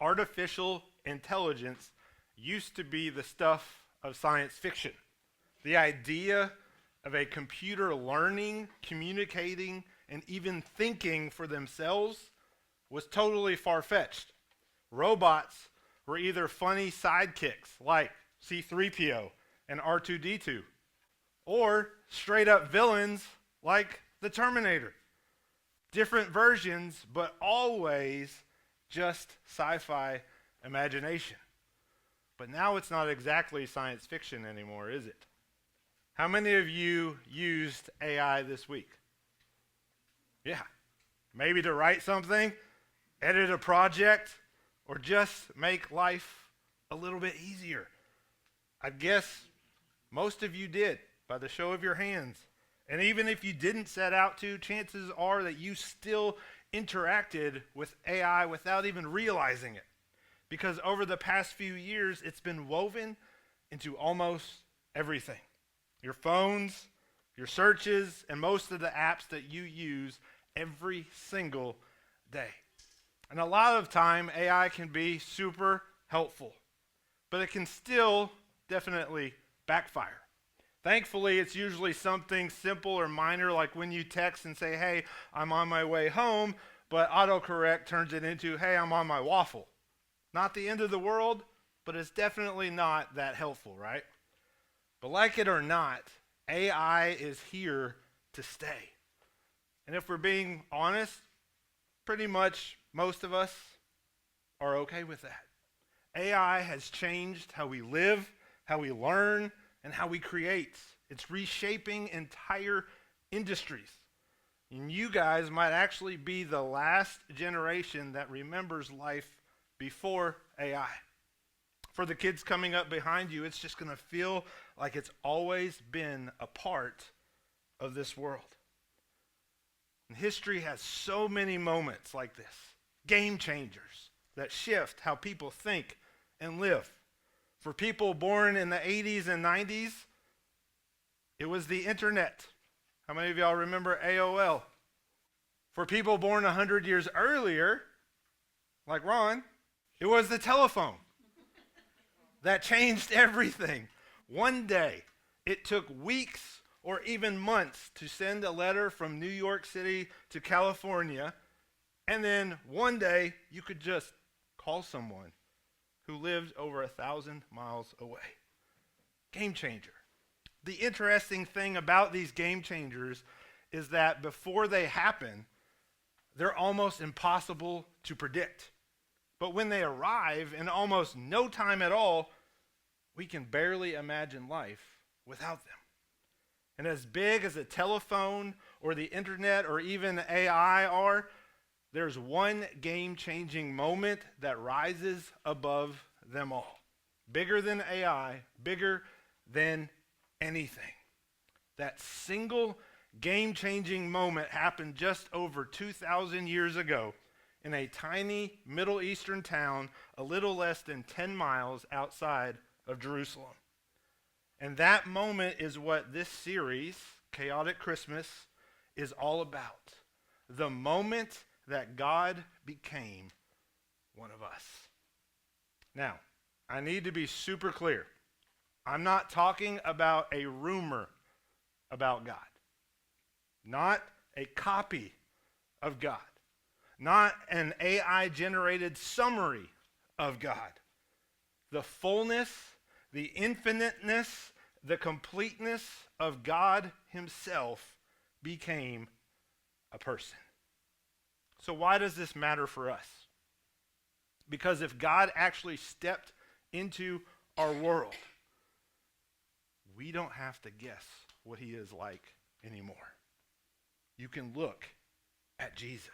artificial intelligence used to be the stuff of science fiction. The idea of a computer learning, communicating, and even thinking for themselves was totally far-fetched. Robots were either funny sidekicks like C-3PO and R2-D2, or straight up villains like the Terminator. Different versions, but always just sci-fi imagination. But now it's not exactly science fiction anymore, is it? How many of you used AI this week? Yeah. Maybe to write something, edit a project, or just make life a little bit easier. I guess most of you did by the show of your hands. And even if you didn't set out to, chances are that you still interacted with AI without even realizing it. Because over the past few years, it's been woven into almost everything. Your phones, your searches, and most of the apps that you use every single day. And a lot of time, AI can be super helpful, but it can still definitely backfire. Thankfully, it's usually something simple or minor, like when you text and say, hey, I'm on my way home, but autocorrect turns it into, hey, I'm on my waffle. Not the end of the world, but it's definitely not that helpful, right? But like it or not, AI is here to stay. And if we're being honest, pretty much most of us are okay with that. AI has changed how we live, how we learn, and how we create. It's reshaping entire industries. And you guys might actually be the last generation that remembers life before AI. For the kids coming up behind you, it's just going to feel like it's always been a part of this world. And history has so many moments like this, game changers that shift how people think and live. For people born in the 80s and 90s, it was the internet. How many of y'all remember AOL? For people born 100 years earlier, like Ron, it was the telephone. That changed everything. One day, it took weeks or even months to send a letter from New York City to California, and then one day, you could just call someone who lived over 1,000 miles away. Game changer. The interesting thing about these game changers is that before they happen, they're almost impossible to predict. But when they arrive in almost no time at all, we can barely imagine life without them. And as big as a telephone or the internet or even AI are, there's one game-changing moment that rises above them all. Bigger than AI, bigger than anything. That single game-changing moment happened just over 2,000 years ago in a tiny Middle Eastern town a little less than 10 miles outside of Jerusalem. And that moment is what this series, Chaotic Christmas, is all about. The moment that God became one of us. Now, I need to be super clear. I'm not talking about a rumor about God. Not a copy of God. Not an AI-generated summary of God. The fullness, the infiniteness, the completeness of God himself became a person. So why does this matter for us? Because if God actually stepped into our world, we don't have to guess what he is like anymore. You can look at Jesus.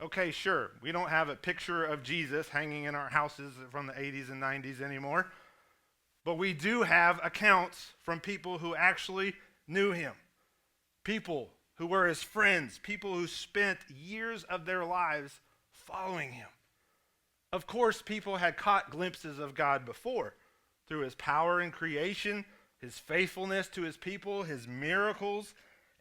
Okay, sure, we don't have a picture of Jesus hanging in our houses from the 80s and 90s anymore, but we do have accounts from people who actually knew him. People who were his friends, people who spent years of their lives following him. Of course, people had caught glimpses of God before through his power in creation, his faithfulness to his people, his miracles,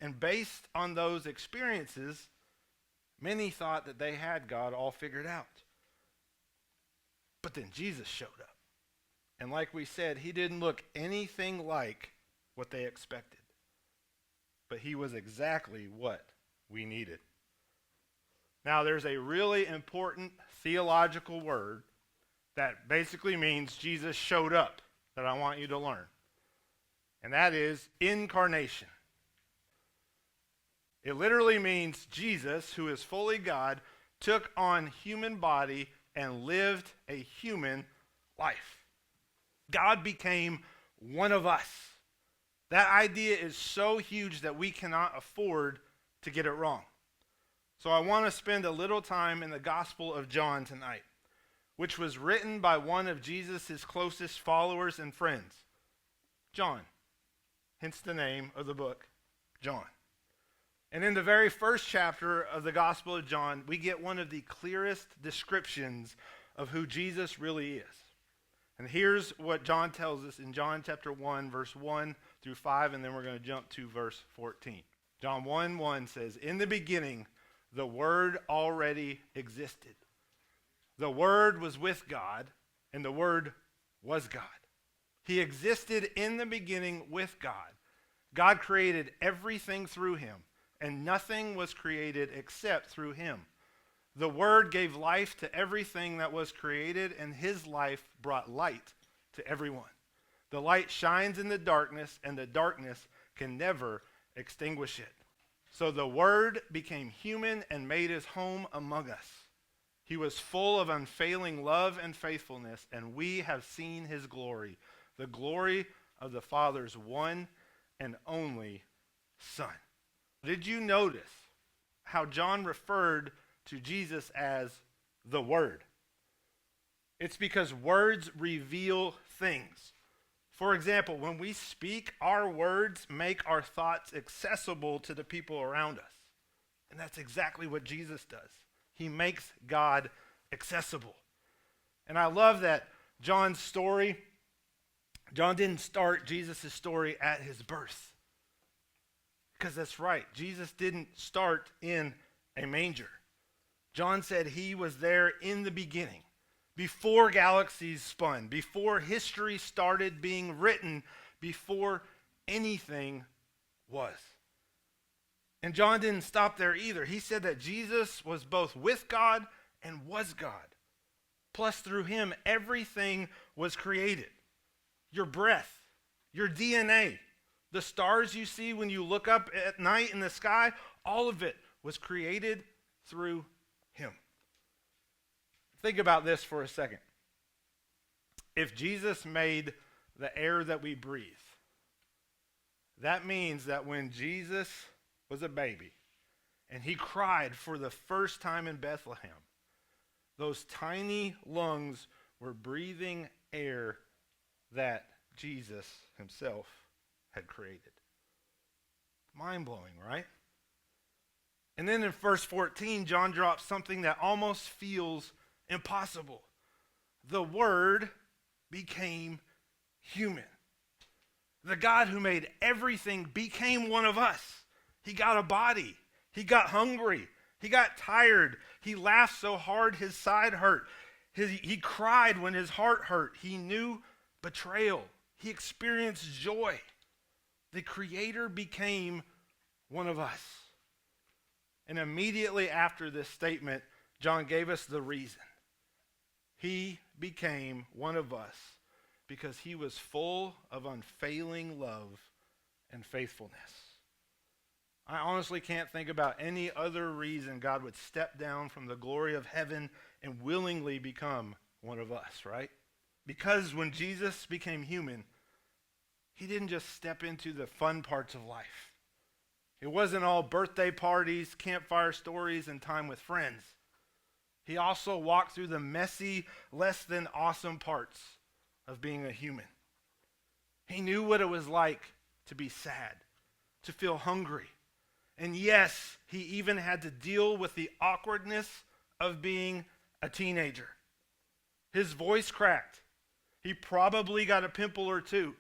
and based on those experiences, many thought that they had God all figured out. But then Jesus showed up. And like we said, he didn't look anything like what they expected. But he was exactly what we needed. Now, there's a really important theological word that basically means Jesus showed up that I want you to learn. And that is incarnation. It literally means Jesus, who is fully God, took on human body and lived a human life. God became one of us. That idea is so huge that we cannot afford to get it wrong. So I want to spend a little time in the Gospel of John tonight, which was written by one of Jesus' closest followers and friends, John. Hence the name of the book, John. And in the very first chapter of the Gospel of John, we get one of the clearest descriptions of who Jesus really is. And here's what John tells us in John chapter 1, verse 1 through 5, and then we're going to jump to verse 14. John 1:1 says, "In the beginning, the Word already existed. The Word was with God, and the Word was God. He existed in the beginning with God. God created everything through him, and nothing was created except through him. The Word gave life to everything that was created, and his life brought light to everyone. The light shines in the darkness, and the darkness can never extinguish it. So the Word became human and made his home among us. He was full of unfailing love and faithfulness, and we have seen his glory, the glory of the Father's one and only Son." Did you notice how John referred to Jesus as the Word? It's because words reveal things. For example, when we speak, our words make our thoughts accessible to the people around us. And that's exactly what Jesus does. He makes God accessible. And I love that John's story, John didn't start Jesus' story at his birth. Because that's right, Jesus didn't start in a manger. John said he was there in the beginning, before galaxies spun, before history started being written, before anything was. And John didn't stop there either. He said that Jesus was both with God and was God. Plus, through him, everything was created. Your breath, your DNA, the stars you see when you look up at night in the sky, all of it was created through him. Think about this for a second. If Jesus made the air that we breathe, that means that when Jesus was a baby and he cried for the first time in Bethlehem, those tiny lungs were breathing air that Jesus himself had created. Mind-blowing, right? And then in verse 14, John drops something that almost feels impossible. The Word became human. The God who made everything became one of us. He got a body. He got hungry. He got tired. He laughed so hard his side hurt. He cried when his heart hurt. He knew betrayal. He experienced joy. The Creator became one of us. And immediately after this statement, John gave us the reason. He became one of us because he was full of unfailing love and faithfulness. I honestly can't think about any other reason God would step down from the glory of heaven and willingly become one of us, right? Because when Jesus became human, he didn't just step into the fun parts of life. It wasn't all birthday parties, campfire stories, and time with friends. He also walked through the messy, less than awesome parts of being a human. He knew what it was like to be sad, to feel hungry. And yes, he even had to deal with the awkwardness of being a teenager. His voice cracked. He probably got a pimple or two.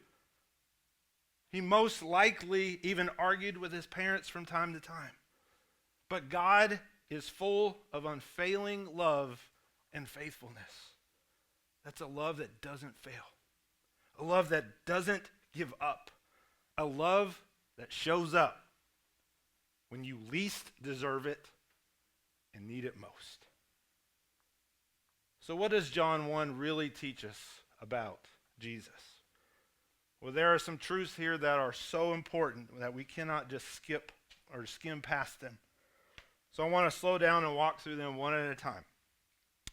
He most likely even argued with his parents from time to time. But God is full of unfailing love and faithfulness. That's a love that doesn't fail. A love that doesn't give up. A love that shows up when you least deserve it and need it most. So what does John 1 really teach us about Jesus? Well, there are some truths here that are so important that we cannot just skip or skim past them. So I want to slow down and walk through them one at a time.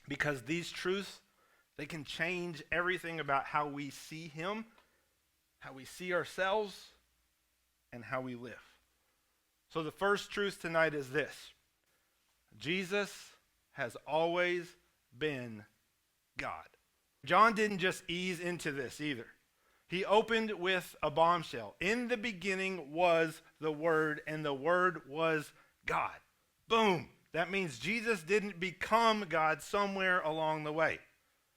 Because these truths, they can change everything about how we see him, how we see ourselves, and how we live. So the first truth tonight is this: Jesus has always been God. John didn't just ease into this either. He opened with a bombshell. In the beginning was the Word, and the Word was God. Boom. That means Jesus didn't become God somewhere along the way.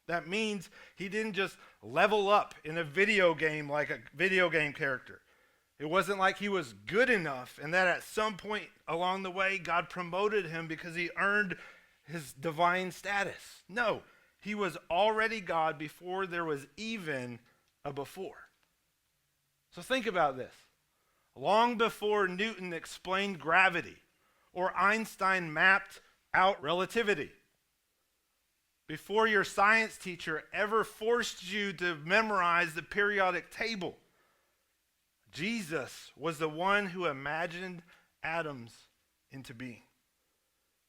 That means he didn't just level up in a video game like a video game character. It wasn't like he was good enough and that at some point along the way God promoted him because he earned his divine status. No, he was already God before there was even a before. So think about this. Long before Newton explained gravity or Einstein mapped out relativity, before your science teacher ever forced you to memorize the periodic table, Jesus was the one who imagined atoms into being.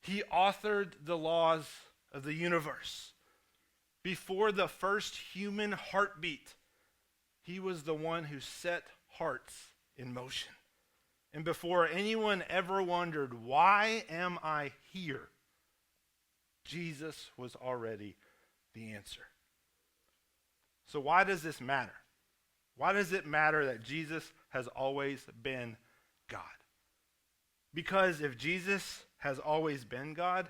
He authored the laws of the universe. Before the first human heartbeat, he was the one who set hearts in motion. And before anyone ever wondered, why am I here? Jesus was already the answer. So why does this matter? Why does it matter that Jesus has always been God? Because if Jesus has always been God,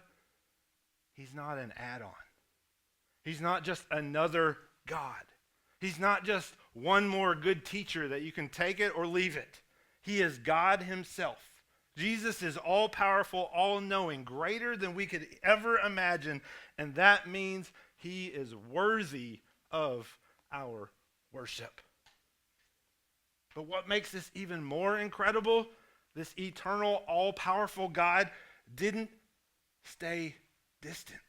he's not an add-on. He's not just another God. He's not just one more good teacher that you can take it or leave it. He is God himself. Jesus is all-powerful, all-knowing, greater than we could ever imagine, and that means he is worthy of our worship. But what makes this even more incredible, this eternal, all-powerful God didn't stay distant.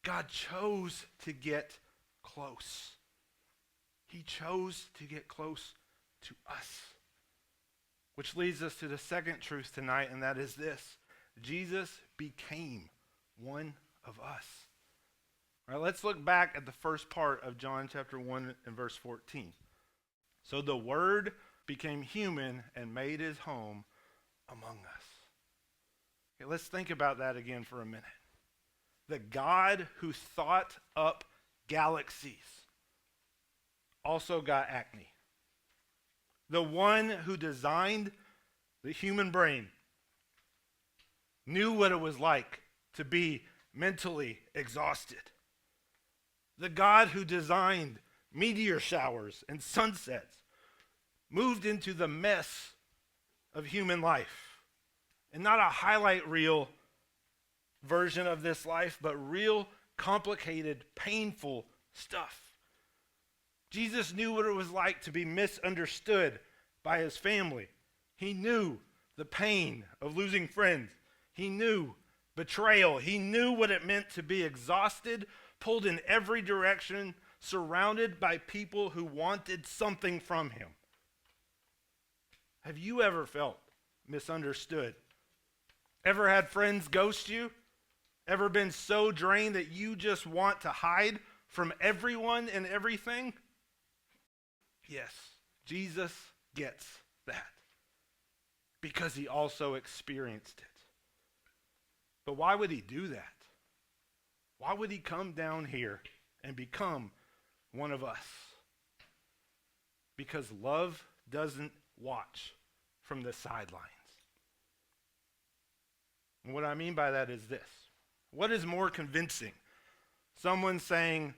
God chose to get close. He chose to get close to us. Which leads us to the second truth tonight, and that is this: Jesus became one of us. All right, let's look back at the first part of John chapter 1 and verse 14. So the Word became human and made his home among us. Okay, let's think about that again for a minute. The God who thought up galaxies also got acne. The one who designed the human brain knew what it was like to be mentally exhausted. The God who designed meteor showers and sunsets moved into the mess of human life. And not a highlight reel version of this life, but real complicated, painful stuff. Jesus knew what it was like to be misunderstood by his family. He knew the pain of losing friends. He knew betrayal. He knew what it meant to be exhausted, pulled in every direction, surrounded by people who wanted something from him. Have you ever felt misunderstood? Ever had friends ghost you? Ever been so drained that you just want to hide from everyone and everything? Yes, Jesus gets that because he also experienced it. But why would he do that? Why would he come down here and become one of us? Because love doesn't watch from the sidelines. And what I mean by that is this: what is more convincing? Someone saying,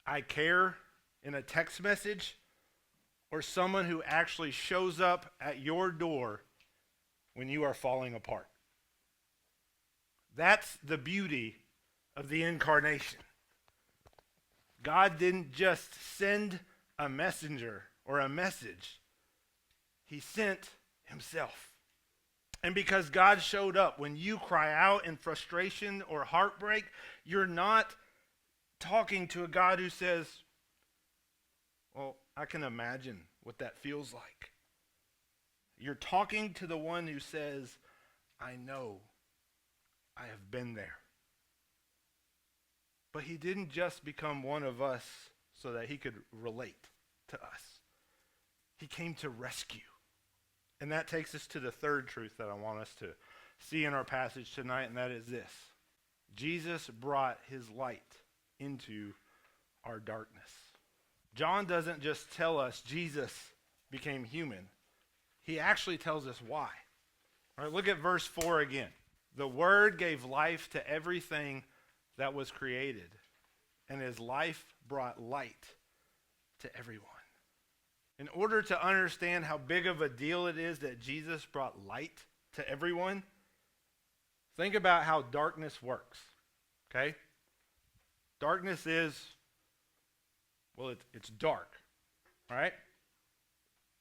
"I care," in a text message, or someone who actually shows up at your door when you are falling apart? That's the beauty of the incarnation. God didn't just send a messenger or a message. He sent himself. And because God showed up, when you cry out in frustration or heartbreak, you're not talking to a God who says, well, I can imagine what that feels like. You're talking to the one who says, I know, I have been there. But he didn't just become one of us so that he could relate to us. He came to rescue. And that takes us to the third truth that I want us to see in our passage tonight, and that is this. Jesus brought his light into our darkness. John doesn't just tell us Jesus became human. He actually tells us why. All right, look at verse 4 again. The Word gave life to everything that was created, and his life brought light to everyone. In order to understand how big of a deal it is that Jesus brought light to everyone, think about how darkness works, okay? Darkness is, well, it's dark, all right?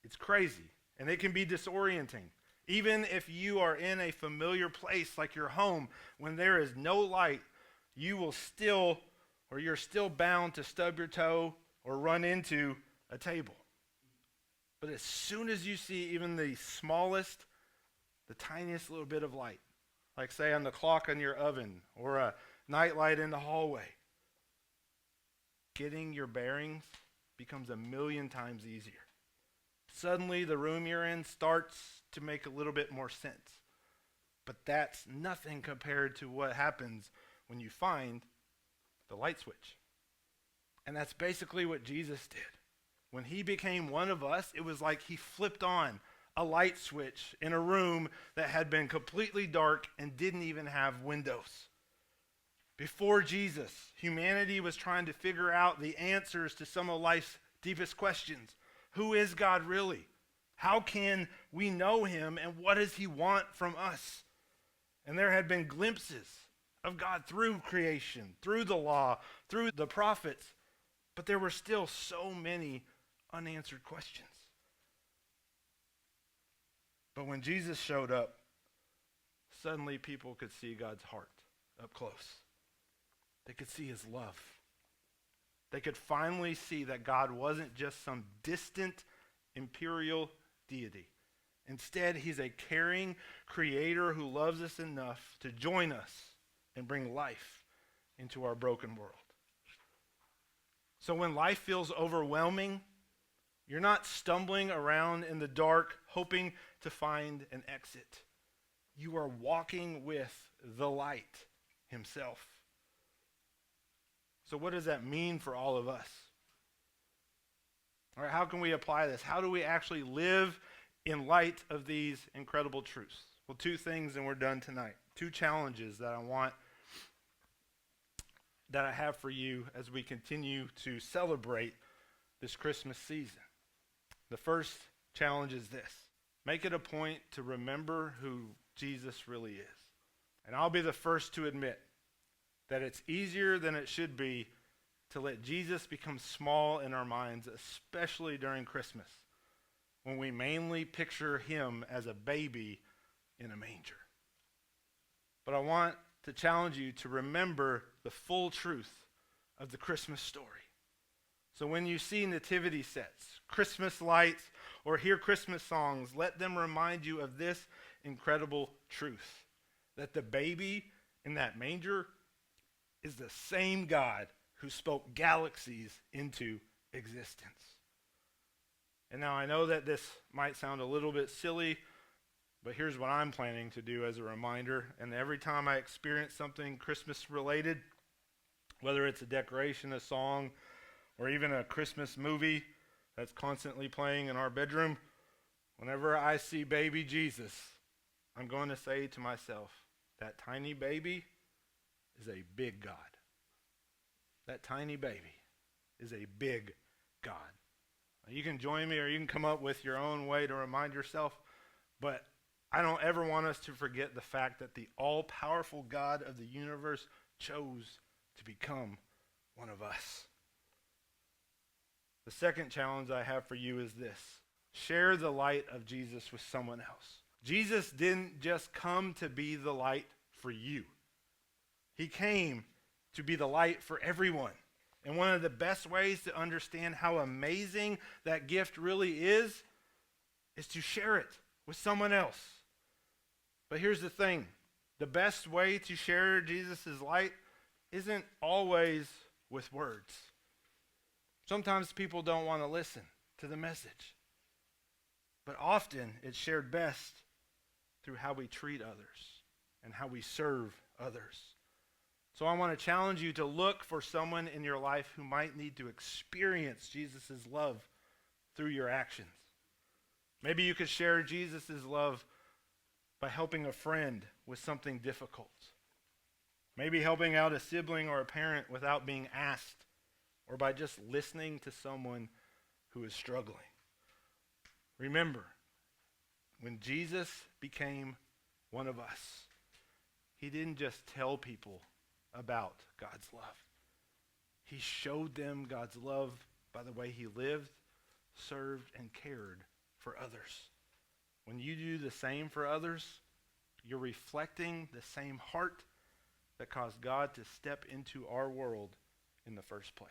It's crazy, and it can be disorienting. Even if you are in a familiar place like your home, when there is no light, you're still bound to stub your toe or run into a table. But as soon as you see even the smallest, the tiniest little bit of light, like say on the clock on your oven or a night light in the hallway, getting your bearings becomes a million times easier. Suddenly the room you're in starts to make a little bit more sense. But that's nothing compared to what happens when you find the light switch. And that's basically what Jesus did. When he became one of us, it was like he flipped on a light switch in a room that had been completely dark and didn't even have windows. Before Jesus, humanity was trying to figure out the answers to some of life's deepest questions. Who is God really? How can we know him, and what does he want from us? And there had been glimpses of God through creation, through the law, through the prophets, but there were still so many unanswered questions. But when Jesus showed up, suddenly people could see God's heart up close. They could see his love. They could finally see that God wasn't just some distant imperial deity. Instead, he's a caring creator who loves us enough to join us and bring life into our broken world. So when life feels overwhelming, you're not stumbling around in the dark hoping to find an exit. You are walking with the light himself. So what does that mean for all of us? All right, how can we apply this? How do we actually live in light of these incredible truths? Well, two things and we're done tonight. Two challenges that I have for you as we continue to celebrate this Christmas season. The first challenge is this. Make it a point to remember who Jesus really is. And I'll be the first to admit that it's easier than it should be to let Jesus become small in our minds, especially during Christmas, when we mainly picture him as a baby in a manger. But I want to challenge you to remember the full truth of the Christmas story. So when you see nativity sets, Christmas lights, or hear Christmas songs, let them remind you of this incredible truth, that the baby in that manger is the same God who spoke galaxies into existence. And now I know that this might sound a little bit silly, but here's what I'm planning to do as a reminder. And every time I experience something Christmas related, whether it's a decoration, a song, or even a Christmas movie that's constantly playing in our bedroom, whenever I see baby Jesus, I'm going to say to myself, that tiny baby is a big God. That tiny baby is a big God. You can join me or you can come up with your own way to remind yourself, but I don't ever want us to forget the fact that the all-powerful God of the universe chose to become one of us. The second challenge I have for you is this: share the light of Jesus with someone else. Jesus didn't just come to be the light for you. He came to be the light for everyone. And one of the best ways to understand how amazing that gift really is to share it with someone else. But here's the thing. The best way to share Jesus' light isn't always with words. Sometimes people don't want to listen to the message. But often it's shared best through how we treat others and how we serve others. So I want to challenge you to look for someone in your life who might need to experience Jesus' love through your actions. Maybe you could share Jesus' love by helping a friend with something difficult. Maybe helping out a sibling or a parent without being asked, or by just listening to someone who is struggling. Remember, when Jesus became one of us, he didn't just tell people about God's love. He showed them God's love by the way he lived, served, and cared for others. When you do the same for others, you're reflecting the same heart that caused God to step into our world in the first place.